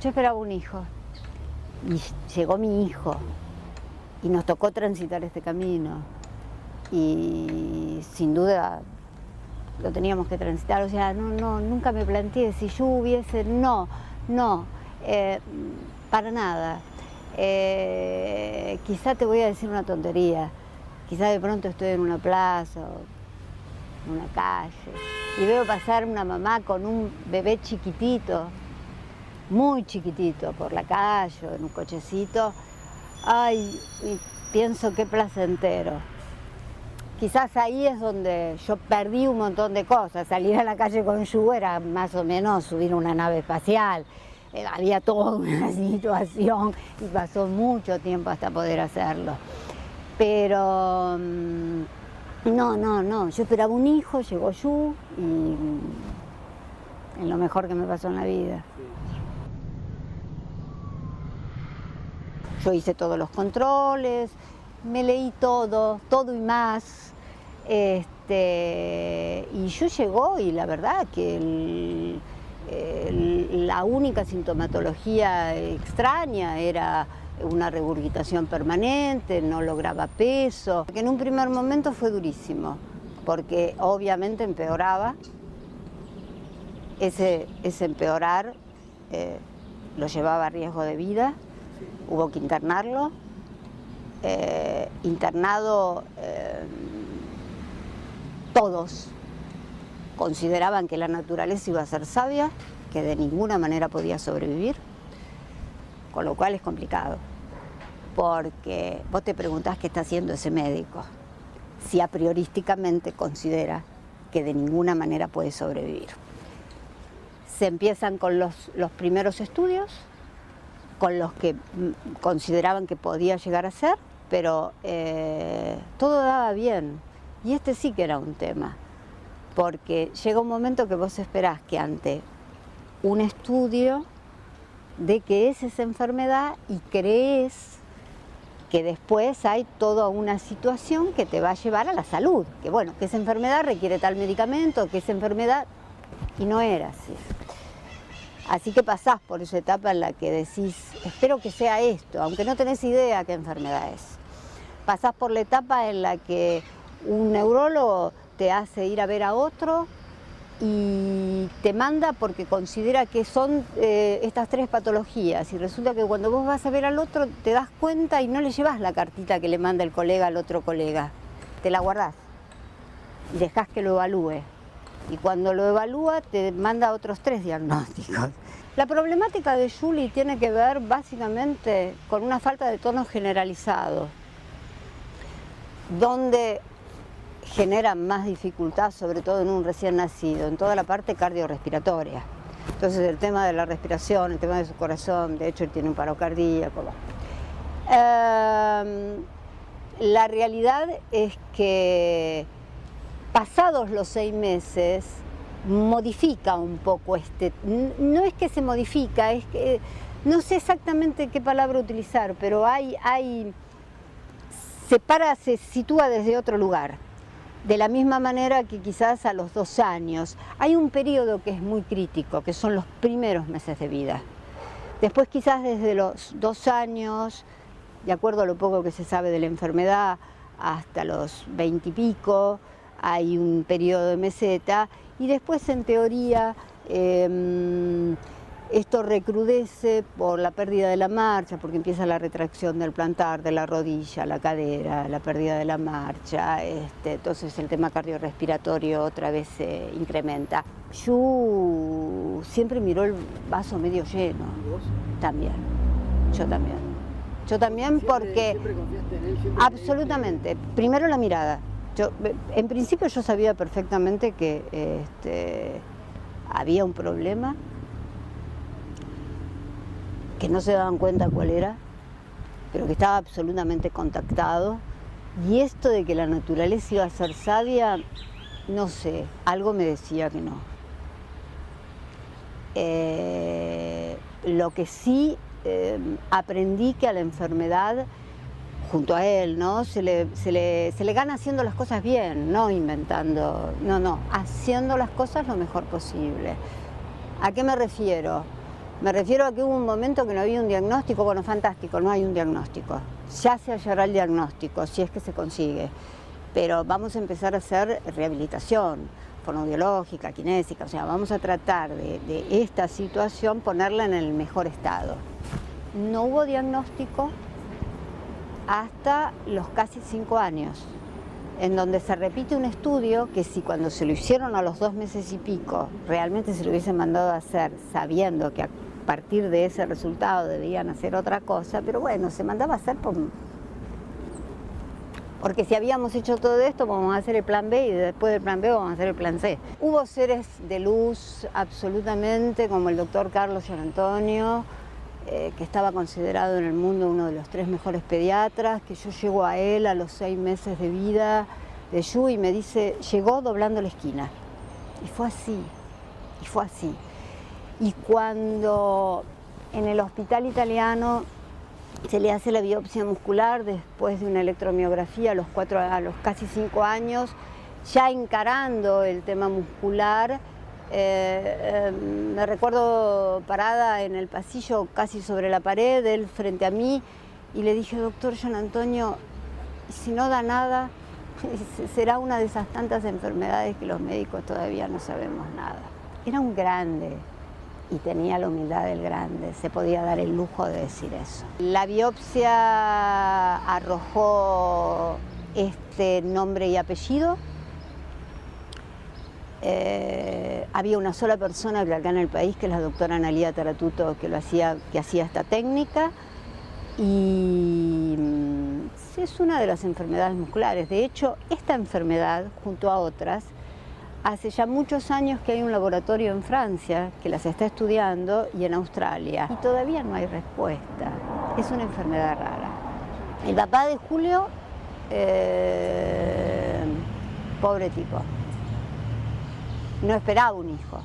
Yo esperaba un hijo y llegó mi hijo y nos tocó transitar este camino y sin duda lo teníamos que transitar. O sea, nunca me planteé si yo hubiese, para nada. Quizá te voy a decir una tontería, quizá de pronto estoy en una plaza o en una calle y veo pasar una mamá con un bebé chiquitito, muy chiquitito, por la calle o en un cochecito. Ay, y pienso qué placentero. Quizás ahí es donde yo perdí un montón de cosas. Salir a la calle con Yu era más o menos subir una nave espacial. Había toda una situación y pasó mucho tiempo hasta poder hacerlo. Pero no, yo esperaba un hijo, llegó Yu y es lo mejor que me pasó en la vida. Yo hice todos los controles, me leí todo y más. Y Yu llegó y la verdad que la única sintomatología extraña era una regurgitación permanente, no lograba peso. Que en un primer momento fue durísimo, porque obviamente empeoraba. Ese empeorar lo llevaba a riesgo de vida. Hubo que internarlo, todos consideraban que la naturaleza iba a ser sabia, que de ninguna manera podía sobrevivir, con lo cual es complicado, porque vos te preguntás qué está haciendo ese médico, si a priorísticamente considera que de ninguna manera puede sobrevivir. Se empiezan con los primeros estudios, con los que consideraban que podía llegar a ser, pero todo daba bien. Y este sí que era un tema, porque llega un momento que vos esperás que ante un estudio de qué es esa enfermedad y crees que después hay toda una situación que te va a llevar a la salud, que bueno, que esa enfermedad requiere tal medicamento, que esa enfermedad... Y no era así. Así que pasás por esa etapa en la que decís, espero que sea esto, aunque no tenés idea qué enfermedad es. Pasás por la etapa en la que un neurólogo te hace ir a ver a otro y te manda porque considera que son estas 3 patologías. Y resulta que cuando vos vas a ver al otro te das cuenta y no le llevas la cartita que le manda el colega al otro colega. Te la guardás y dejás que lo evalúe. Y cuando lo evalúa te manda otros 3 diagnósticos. La problemática de Juli tiene que ver básicamente con una falta de tono generalizado, donde genera más dificultad, sobre todo en un recién nacido, en toda la parte cardiorrespiratoria. Entonces el tema de la respiración, el tema de su corazón, de hecho él tiene un paro cardíaco. La realidad es que pasados los 6 meses, modifica un poco no es que se modifica, es que no sé exactamente qué palabra utilizar, pero se sitúa desde otro lugar. De la misma manera que quizás a los 2 años. Hay un periodo que es muy crítico, que son los primeros meses de vida. Después quizás desde los 2 años, de acuerdo a lo poco que se sabe de la enfermedad, hasta los 20 y pico, hay un periodo de meseta y después en teoría esto recrudece por la pérdida de la marcha, porque empieza la retracción del plantar, de la rodilla, la cadera, la pérdida de la marcha, entonces el tema cardiorrespiratorio otra vez se incrementa. Yu siempre miró el vaso medio lleno. ¿Y vos? También, yo también. Yo también porque... ¿Siempre confiaste en él? ¿Siempre absolutamente. Primero la mirada. En principio yo sabía perfectamente que había un problema, que no se daban cuenta cuál era, pero que estaba absolutamente contactado. Y esto de que la naturaleza iba a ser sabia, no sé, algo me decía que no. Lo que sí aprendí que a la enfermedad, junto a él, ¿no? se le gana haciendo las cosas bien, no inventando, no, haciendo las cosas lo mejor posible. ¿A qué me refiero? Me refiero a que hubo un momento que no había un diagnóstico. Bueno, fantástico, no hay un diagnóstico. Ya se hallará el diagnóstico, si es que se consigue. Pero vamos a empezar a hacer rehabilitación fonoaudiológica, kinésica, o sea, vamos a tratar de esta situación ponerla en el mejor estado. No hubo diagnóstico hasta los casi 5 años, en donde se repite un estudio que si cuando se lo hicieron a los 2 meses y pico, realmente se lo hubiesen mandado a hacer sabiendo que a partir de ese resultado debían hacer otra cosa, pero bueno, se mandaba a hacer porque si habíamos hecho todo esto, vamos a hacer el plan B y después del plan B vamos a hacer el plan C. Hubo seres de luz absolutamente, como el doctor Carlos Gianantonio, que estaba considerado en el mundo uno de los 3 mejores pediatras, que yo llego a él a los 6 meses de vida de Yu y me dice, llegó doblando la esquina. Y fue así, y fue así. Y cuando en el hospital italiano se le hace la biopsia muscular después de una electromiografía a los casi 5 años, ya encarando el tema muscular, me recuerdo parada en el pasillo casi sobre la pared, él frente a mí, y le dije, doctor Gianantonio, si no da nada, será una de esas tantas enfermedades que los médicos todavía no sabemos nada. Era un grande y tenía la humildad del grande, se podía dar el lujo de decir eso. La biopsia arrojó este nombre y apellido. Había una sola persona acá en el país, que es la doctora Analía Taratuto, que hacía esta técnica, y es una de las enfermedades musculares. De hecho, esta enfermedad, junto a otras, hace ya muchos años que hay un laboratorio en Francia que las está estudiando y en Australia, y todavía no hay respuesta. Es una enfermedad rara. El papá de Julio, pobre tipo, no esperaba un hijo,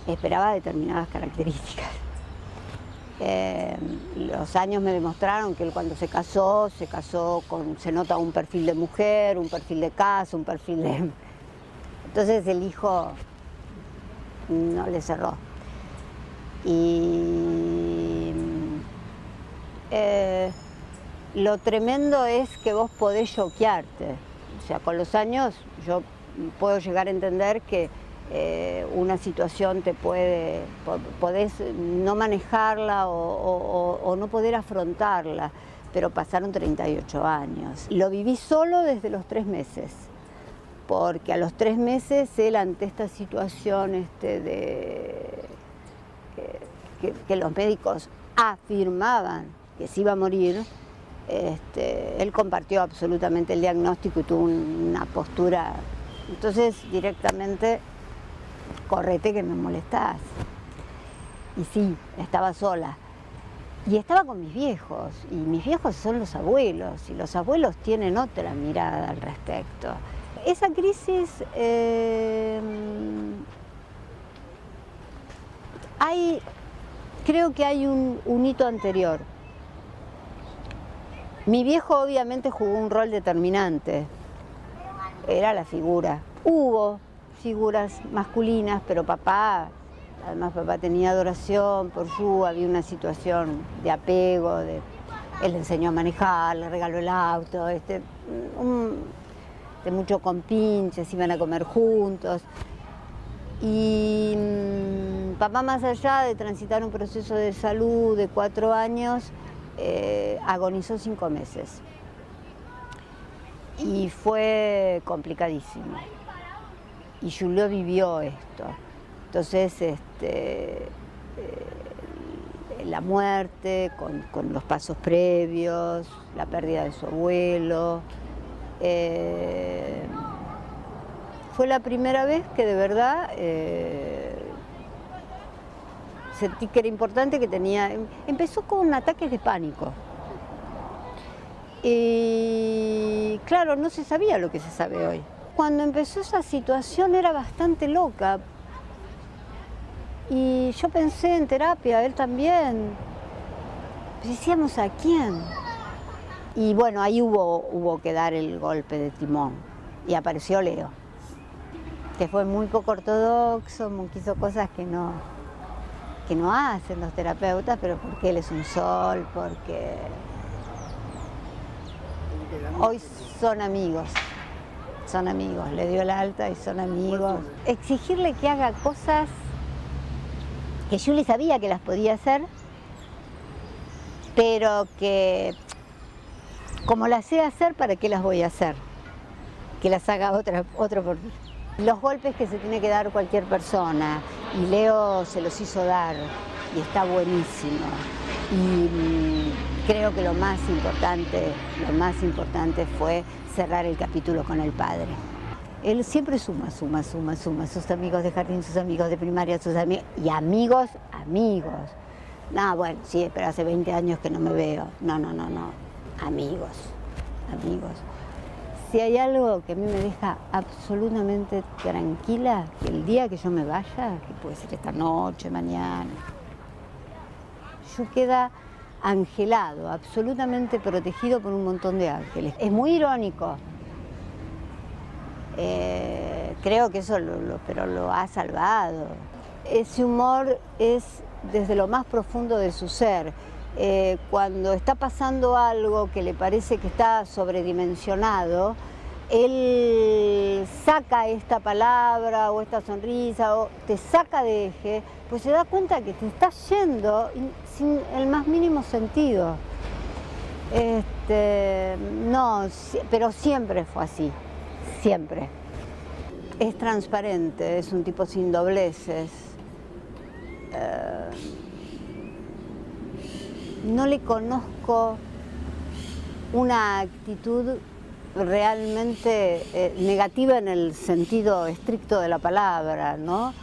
esperaba determinadas características. Los años me demostraron que él cuando se casó se nota un perfil de mujer, un perfil de casa, un perfil de... Entonces el hijo no le cerró. Y lo tremendo es que vos podés choquearte. O sea, con los años yo puedo llegar a entender que una situación podés no manejarla o no poder afrontarla, pero pasaron 38 años. Lo viví solo desde los 3 meses, porque a los 3 meses él, ante esta situación que los médicos afirmaban que se iba a morir, él compartió absolutamente el diagnóstico y tuvo una postura. Entonces directamente, correte que me molestás. Y sí, estaba sola. Y estaba con mis viejos, y mis viejos son los abuelos, y los abuelos tienen otra mirada al respecto. Esa crisis, creo que hay un hito anterior. Mi viejo obviamente jugó un rol determinante, era la figura. Hubo figuras masculinas, pero además papá tenía adoración por Yu, había una situación de apego, él le enseñó a manejar, le regaló el auto, de mucho compinches, iban a comer juntos. Y papá, más allá de transitar un proceso de salud de 4 años, agonizó 5 meses. Y fue complicadísimo. Y Julio vivió esto. Entonces, la muerte, con los pasos previos, la pérdida de su abuelo. Fue la primera vez que de verdad sentí que era importante, que empezó con ataques de pánico. Y claro, no se sabía lo que se sabe hoy. Cuando empezó esa situación era bastante loca. Y yo pensé en terapia, él también. Decíamos, ¿a quién? Y bueno, ahí hubo que dar el golpe de timón. Y apareció Leo, que fue muy poco ortodoxo, hizo cosas que que no hacen los terapeutas, pero porque él es un sol, porque hoy son amigos, le dio el alta y son amigos. Exigirle que haga cosas que Juli sabía que las podía hacer, pero que como las sé hacer, ¿para qué las voy a hacer? Que las haga otro por mí. Los golpes que se tiene que dar cualquier persona, y Leo se los hizo dar, y está buenísimo. Y creo que lo más importante fue cerrar el capítulo con el padre. Él siempre suma, sus amigos de jardín, sus amigos de primaria, sus amigos, y amigos. No, bueno, sí, pero hace 20 años que no me veo. No, amigos. Si hay algo que a mí me deja absolutamente tranquila, que el día que yo me vaya, que puede ser esta noche, mañana, yo queda angelado, absolutamente protegido por un montón de ángeles. Es muy irónico. Creo que eso pero lo ha salvado. Ese humor es desde lo más profundo de su ser. Cuando está pasando algo que le parece que está sobredimensionado, él saca esta palabra o esta sonrisa o te saca de eje, pues se da cuenta que te está yendo sin el más mínimo sentido. No, pero siempre fue así, siempre. Es transparente, es un tipo sin dobleces. No le conozco una actitud realmente negativa en el sentido estricto de la palabra, ¿no?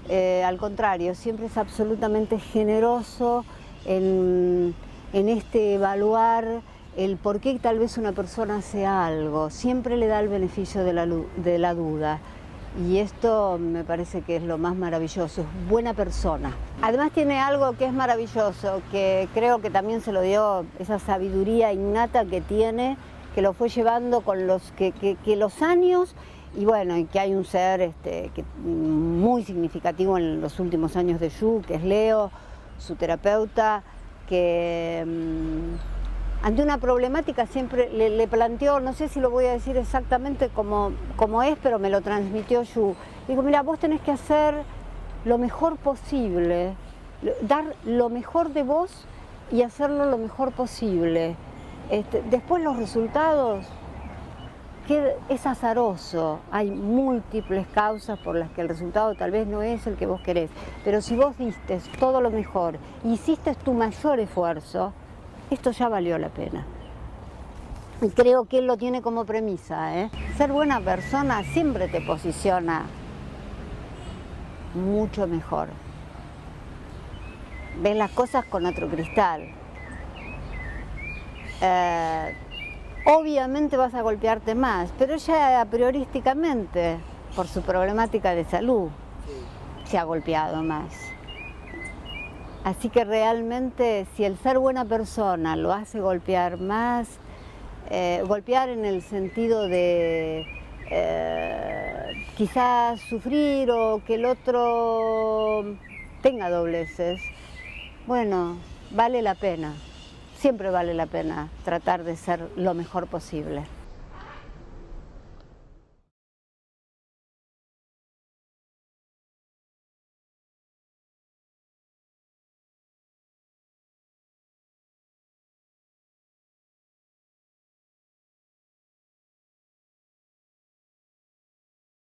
Al contrario, siempre es absolutamente generoso en evaluar el por qué tal vez una persona hace algo. Siempre le da el beneficio de la duda. Y esto me parece que es lo más maravilloso, es buena persona. Además tiene algo que es maravilloso, que creo que también se lo dio esa sabiduría innata que tiene, que lo fue llevando con los años, y bueno, y que hay un ser muy significativo en los últimos años de Yu, que es Leo, su terapeuta, que ante una problemática siempre le planteó, no sé si lo voy a decir exactamente como es, pero me lo transmitió Yu. Digo, mira, vos tenés que hacer lo mejor posible, dar lo mejor de vos y hacerlo lo mejor posible. Después los resultados, es azaroso, hay múltiples causas por las que el resultado tal vez no es el que vos querés, pero si vos diste todo lo mejor, hiciste tu mayor esfuerzo, esto ya valió la pena. Y creo que él lo tiene como premisa, ¿eh? Ser buena persona siempre te posiciona mucho mejor. Ves las cosas con otro cristal. Obviamente vas a golpearte más, pero ya a priorísticamente, por su problemática de salud, se ha golpeado más. Así que realmente, si el ser buena persona lo hace golpear más, golpear en el sentido de quizás sufrir o que el otro tenga dobleces, bueno, vale la pena. Siempre vale la pena tratar de ser lo mejor posible.